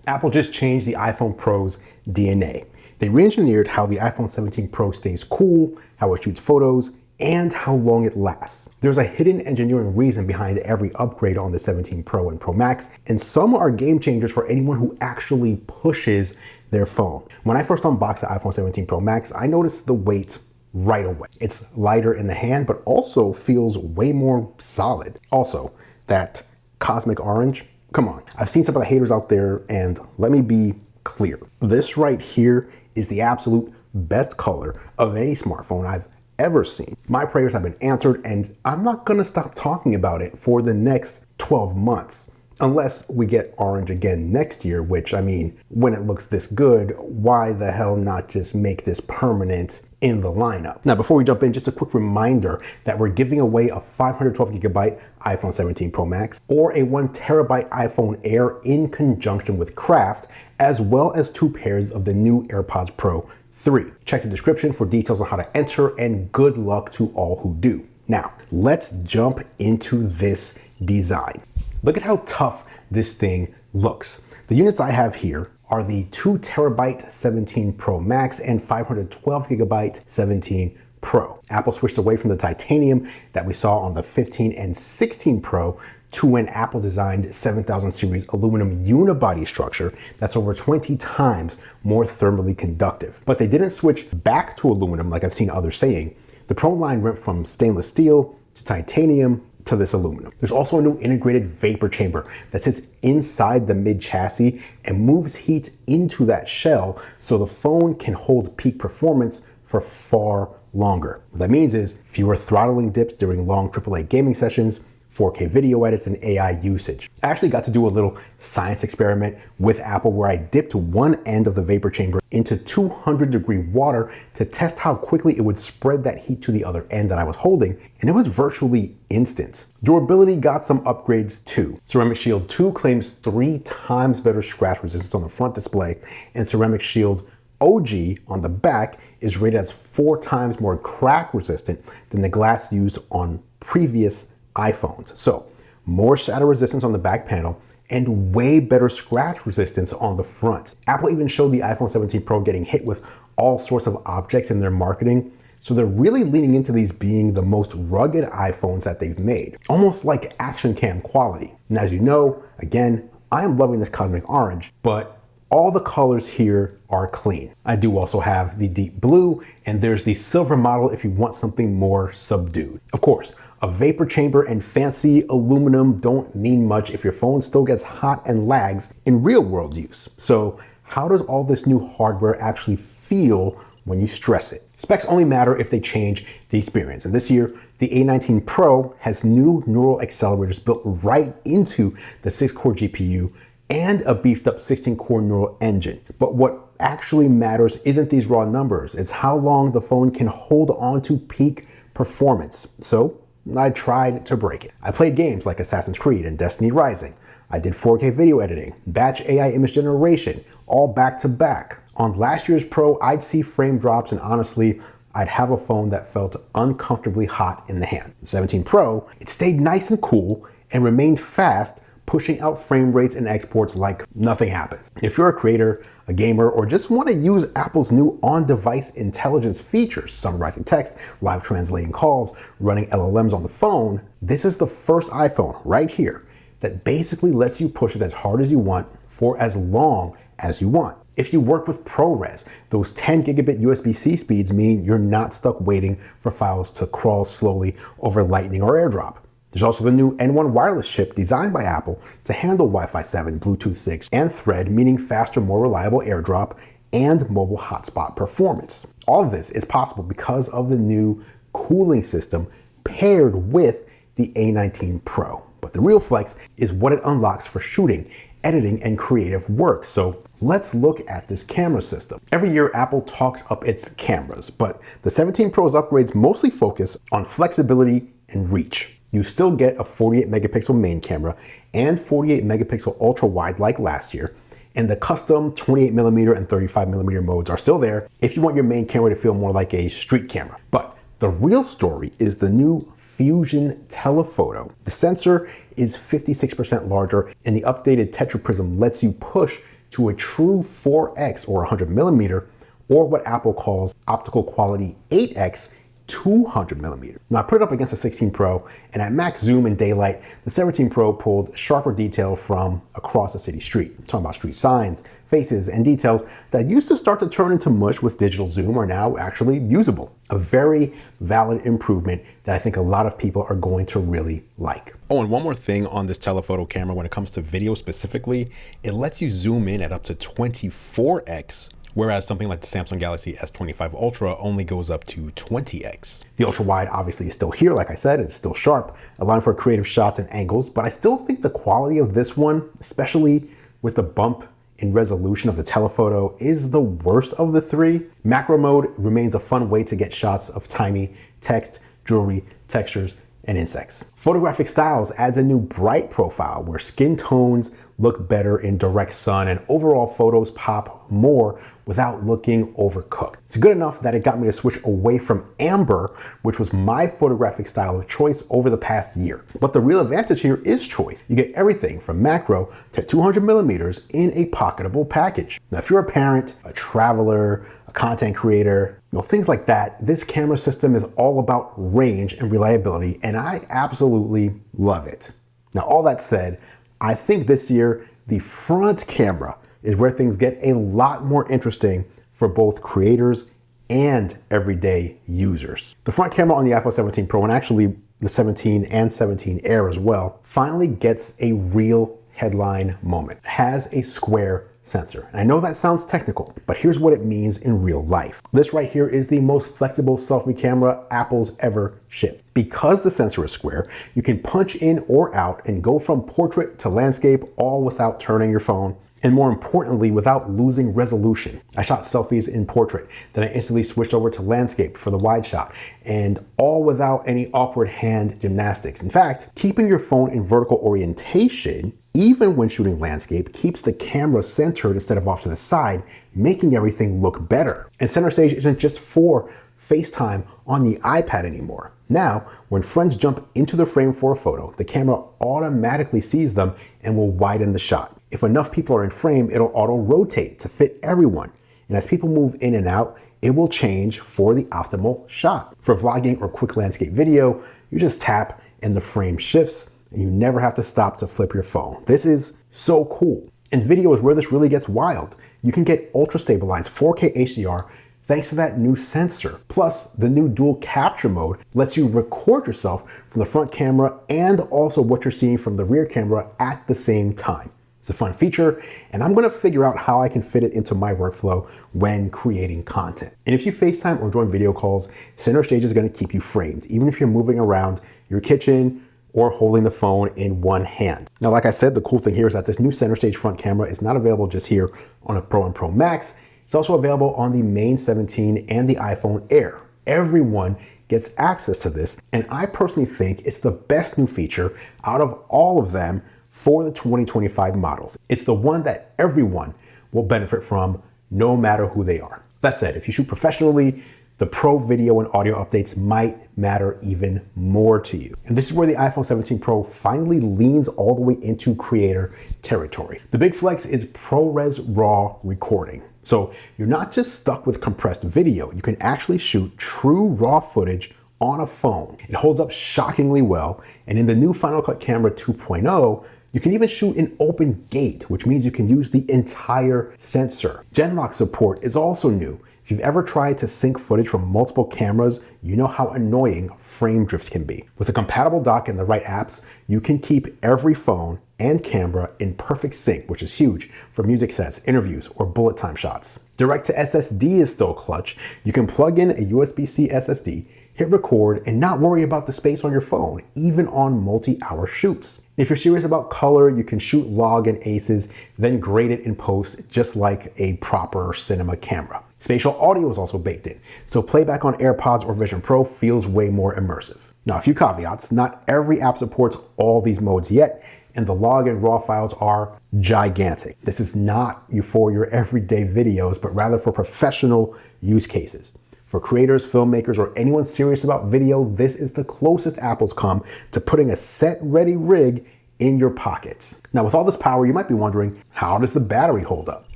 Apple just changed the iPhone Pro's DNA. They re-engineered how the iPhone 17 Pro stays cool, how it shoots photos, and how long it lasts. There's a hidden engineering reason behind every upgrade on the 17 Pro and Pro Max, and some are game changers for anyone who actually pushes their phone. When I first unboxed the iPhone 17 Pro Max, I noticed the weight right away. It's lighter in the hand, but also feels way more solid. Also, that cosmic orange, come on. I've seen some of the haters out there, and let me be clear. This right here is the absolute best color of any smartphone I've ever seen. My prayers have been answered, and I'm not gonna stop talking about it for the next 12 months. Unless we get orange again next year, which, I mean, when it looks this good, why the hell not just make this permanent in the lineup? Now, before we jump in, just a quick reminder that we're giving away a 512GB iPhone 17 Pro Max or a 1TB iPhone Air in conjunction with Craft, as well as 2 pairs of the new AirPods Pro 3. Check the description for details on how to enter, and good luck to all who do. Now, let's jump into this design. Look at how tough this thing looks. The units I have here are the 2TB 17 Pro Max and 512GB 17 Pro. Apple switched away from the titanium that we saw on the 15 and 16 Pro to an Apple designed 7000 series aluminum unibody structure that's over 20 times more thermally conductive. But they didn't switch back to aluminum like I've seen others saying. The Pro line went from stainless steel to titanium to this aluminum. There's also a new integrated vapor chamber that sits inside the mid chassis and moves heat into that shell so the phone can hold peak performance for far longer. What that means is fewer throttling dips during long AAA gaming sessions, 4K video edits, and AI usage. I actually got to do a little science experiment with Apple where I dipped one end of the vapor chamber into 200-degree water to test how quickly it would spread that heat to the other end that I was holding, and it was virtually instant. Durability got some upgrades too. Ceramic Shield 2 claims 3 times better scratch resistance on the front display, and Ceramic Shield OG on the back is rated as 4 times more crack resistant than the glass used on previous iPhones. So more shatter resistance on the back panel and way better scratch resistance on the front. Apple even showed the iPhone 17 Pro getting hit with all sorts of objects in their marketing. So they're really leaning into these being the most rugged iPhones that they've made, almost like action cam quality. And as you know, again, I am loving this cosmic orange, but all the colors here are clean. I do also have the deep blue, and there's the silver model if you want something more subdued. Of course, a vapor chamber and fancy aluminum don't mean much if your phone still gets hot and lags in real world use. So how does all this new hardware actually feel when you stress it? Specs only matter if they change the experience. And this year, the A19 Pro has new neural accelerators built right into the 6-core GPU and a beefed up 16-core neural engine. But what actually matters isn't these raw numbers, it's how long the phone can hold on to peak performance. So I tried to break it. I played games like Assassin's Creed and Destiny Rising. I did 4K video editing, batch AI image generation, all back to back. On last year's Pro, I'd see frame drops, and honestly, I'd have a phone that felt uncomfortably hot in the hand. The 17 Pro, it stayed nice and cool and remained fast, pushing out frame rates and exports like nothing happened. If you're a creator, a gamer, or just want to use Apple's new on-device intelligence features, summarizing text, live translating calls, running LLMs on the phone, this is the first iPhone right here that basically lets you push it as hard as you want for as long as you want. If you work with ProRes, those 10 gigabit USB-C speeds mean you're not stuck waiting for files to crawl slowly over Lightning or AirDrop. There's also the new N1 wireless chip designed by Apple to handle Wi-Fi 7, Bluetooth 6, and Thread, meaning faster, more reliable AirDrop and mobile hotspot performance. All of this is possible because of the new cooling system paired with the A19 Pro. But the real flex is what it unlocks for shooting, editing, and creative work. So let's look at this camera system. Every year, Apple talks up its cameras, but the 17 Pro's upgrades mostly focus on flexibility and reach. You still get a 48 megapixel main camera and 48 megapixel ultra wide like last year, and the custom 28mm and 35mm modes are still there if you want your main camera to feel more like a street camera. But the real story is the new Fusion telephoto. The sensor is 56% larger, and the updated tetraprism lets you push to a true 4x or 100 millimeter, or what Apple calls optical quality 8x 200 millimeter. Now I put it up against the 16 Pro, and at max zoom and daylight, the 17 Pro pulled sharper detail from across a city street. I'm talking about street signs, faces, and details that used to start to turn into mush with digital zoom are now actually usable. A very valid improvement that I think a lot of people are going to really like. Oh, and one more thing on this telephoto camera when it comes to video specifically, it lets you zoom in at up to 24x, whereas something like the Samsung Galaxy S25 Ultra only goes up to 20x. The ultra wide obviously is still here, like I said, it's still sharp, allowing for creative shots and angles, but I still think the quality of this one, especially with the bump in resolution of the telephoto, is the worst of the three. Macro mode remains a fun way to get shots of tiny text, jewelry, textures, and insects. Photographic Styles adds a new bright profile where skin tones look better in direct sun and overall photos pop more without looking overcooked. It's good enough that it got me to switch away from amber, which was my photographic style of choice over the past year. But the real advantage here is choice. You get everything from macro to 200 millimeters in a pocketable package. Now, if you're a parent, a traveler, a content creator, things like that, this camera system is all about range and reliability, and I absolutely love it. Now, all that said, I think this year, the front camera is where things get a lot more interesting for both creators and everyday users. The front camera on the iPhone 17 Pro, and actually the 17 and 17 Air as well, finally gets a real headline moment. It has a square sensor. And I know that sounds technical, but here's what it means in real life. This right here is the most flexible selfie camera Apple's ever shipped. Because the sensor is square, you can punch in or out and go from portrait to landscape all without turning your phone, and more importantly, without losing resolution. I shot selfies in portrait, then I instantly switched over to landscape for the wide shot, and all without any awkward hand gymnastics. In fact, keeping your phone in vertical orientation, even when shooting landscape, keeps the camera centered instead of off to the side, making everything look better. And center stage isn't just for FaceTime on the iPad anymore. Now, when friends jump into the frame for a photo, the camera automatically sees them and will widen the shot. If enough people are in frame, it'll auto-rotate to fit everyone. And as people move in and out, it will change for the optimal shot. For vlogging or quick landscape video, you just tap and the frame shifts, and you never have to stop to flip your phone. This is so cool. And video is where this really gets wild. You can get ultra stabilized 4K HDR thanks to that new sensor. Plus, the new dual capture mode lets you record yourself from the front camera and also what you're seeing from the rear camera at the same time. It's a fun feature, and I'm gonna figure out how I can fit it into my workflow when creating content. And if you FaceTime or join video calls, center stage is gonna keep you framed, even if you're moving around your kitchen or holding the phone in one hand. Now, like I said, the cool thing here is that this new center stage front camera is not available just here on a Pro and Pro Max. It's also available on the main 17 and the iPhone Air. Everyone gets access to this, and I personally think it's the best new feature out of all of them for the 2025 models. It's the one that everyone will benefit from, no matter who they are. That said, if you shoot professionally, the Pro video and audio updates might matter even more to you. And this is where the iPhone 17 Pro finally leans all the way into creator territory. The big flex is ProRes RAW recording. So you're not just stuck with compressed video, you can actually shoot true RAW footage on a phone. It holds up shockingly well, and in the new Final Cut Camera 2.0, you can even shoot in open gate, which means you can use the entire sensor. Genlock support is also new. If you've ever tried to sync footage from multiple cameras, you know how annoying frame drift can be. With a compatible dock and the right apps, you can keep every phone and camera in perfect sync, which is huge for music sets, interviews, or bullet time shots. Direct to SSD is still clutch. You can plug in a USB-C SSD, hit record, and not worry about the space on your phone, even on multi-hour shoots. If you're serious about color, you can shoot log and aces, then grade it in post, just like a proper cinema camera. Spatial audio is also baked in, so playback on AirPods or Vision Pro feels way more immersive. Now, a few caveats: not every app supports all these modes yet, and the log and raw files are gigantic. This is not for your everyday videos, but rather for professional use cases. For creators, filmmakers, or anyone serious about video, this is the closest Apple's come to putting a set-ready rig in your pockets. Now, with all this power, you might be wondering, how does the battery hold up?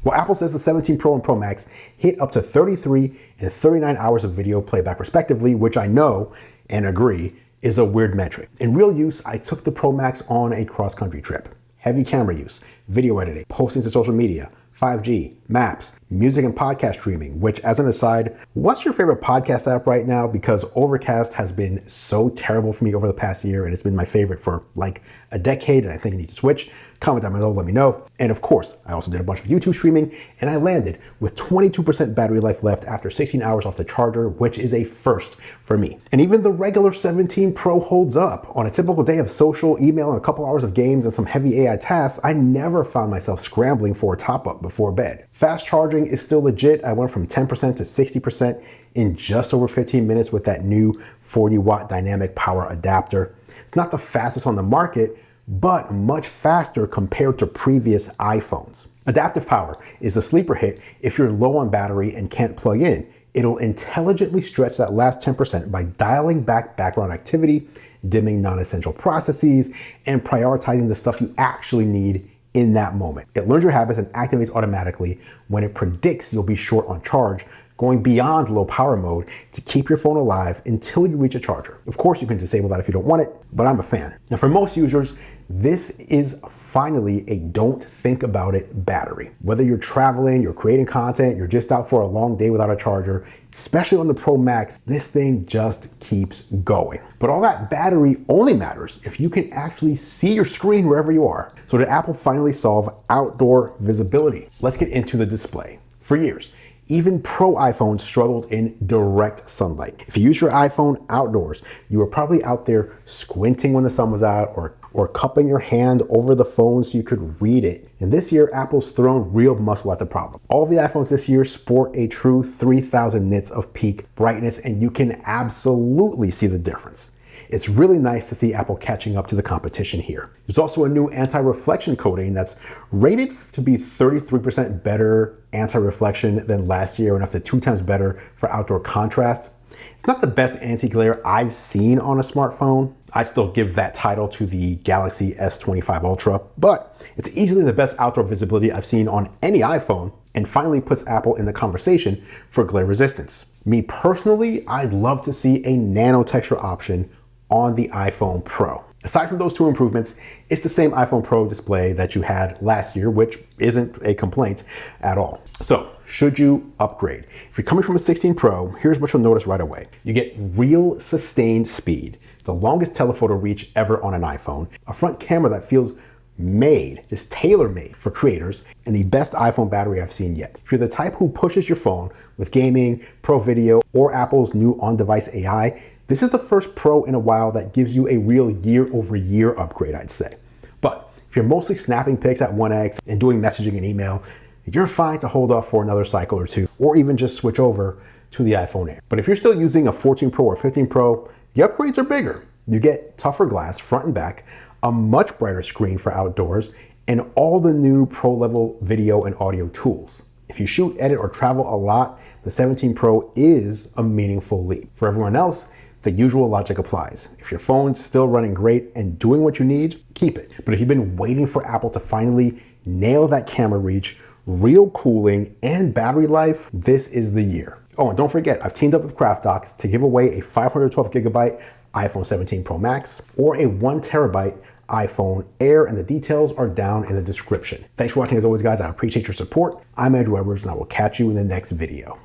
Well, Apple says the 17 Pro and Pro Max hit up to 33 and 39 hours of video playback respectively, which I know and agree is a weird metric. In real use, I took the Pro Max on a cross-country trip. Heavy camera use, video editing, posting to social media, 5G, maps, music and podcast streaming, which, as an aside, what's your favorite podcast app right now? Because Overcast has been so terrible for me over the past year, and it's been my favorite for like a decade, and I think I need to switch. Comment down below, let me know. And of course, I also did a bunch of YouTube streaming, and I landed with 22% battery life left after 16 hours off the charger, which is a first for me. And even the regular 17 Pro holds up. On a typical day of social, email, and a couple hours of games and some heavy AI tasks, I never found myself scrambling for a top-up before bed. Fast charging is still legit. I went from 10% to 60% in just over 15 minutes with that new 40-watt dynamic power adapter. It's not the fastest on the market, but much faster compared to previous iPhones. Adaptive power is a sleeper hit if you're low on battery and can't plug in. It'll intelligently stretch that last 10% by dialing back background activity, dimming non-essential processes, and prioritizing the stuff you actually need in that moment. It learns your habits and activates automatically when it predicts you'll be short on charge, going beyond low power mode to keep your phone alive until you reach a charger. Of course, you can disable that if you don't want it, but I'm a fan. Now, for most users, this is finally a don't think about it battery. Whether you're traveling, you're creating content, you're just out for a long day without a charger, especially on the Pro Max, this thing just keeps going. But all that battery only matters if you can actually see your screen wherever you are. So did Apple finally solve outdoor visibility? Let's get into the display. For years, even Pro iPhones struggled in direct sunlight. If you use your iPhone outdoors, you were probably out there squinting when the sun was out or cupping your hand over the phone so you could read it. And this year, Apple's thrown real muscle at the problem. All of the iPhones this year sport a true 3000 nits of peak brightness, and you can absolutely see the difference. It's really nice to see Apple catching up to the competition here. There's also a new anti-reflection coating that's rated to be 33% better anti-reflection than last year and up to 2 times better for outdoor contrast. It's not the best anti-glare I've seen on a smartphone. I still give that title to the Galaxy S25 Ultra, but it's easily the best outdoor visibility I've seen on any iPhone, and finally puts Apple in the conversation for glare resistance. Me personally, I'd love to see a nano texture option on the iPhone Pro. Aside from those two improvements, it's the same iPhone Pro display that you had last year, which isn't a complaint at all. So, should you upgrade? If you're coming from a 16 Pro, here's what you'll notice right away. You get real sustained speed, the longest telephoto reach ever on an iPhone, a front camera that feels made, just tailor-made for creators, and the best iPhone battery I've seen yet. If you're the type who pushes your phone with gaming, pro video, or Apple's new on-device AI, this is the first Pro in a while that gives you a real year-over-year upgrade, I'd say. But if you're mostly snapping pics at 1x and doing messaging and email, you're fine to hold off for another cycle or two, or even just switch over to the iPhone Air. But if you're still using a 14 Pro or 15 Pro, the upgrades are bigger. You get tougher glass front and back, a much brighter screen for outdoors, and all the new pro-level video and audio tools. If you shoot, edit, or travel a lot, the 17 Pro is a meaningful leap. For everyone else, the usual logic applies. If your phone's still running great and doing what you need, keep it. But if you've been waiting for Apple to finally nail that camera reach, real cooling, and battery life, this is the year. Oh, and don't forget, I've teamed up with CraftDocs to give away a 512 gigabyte iPhone 17 Pro Max or a 1 terabyte iPhone Air, and the details are down in the description. Thanks for watching as always, guys. I appreciate your support. I'm Andru Edwards, and I will catch you in the next video.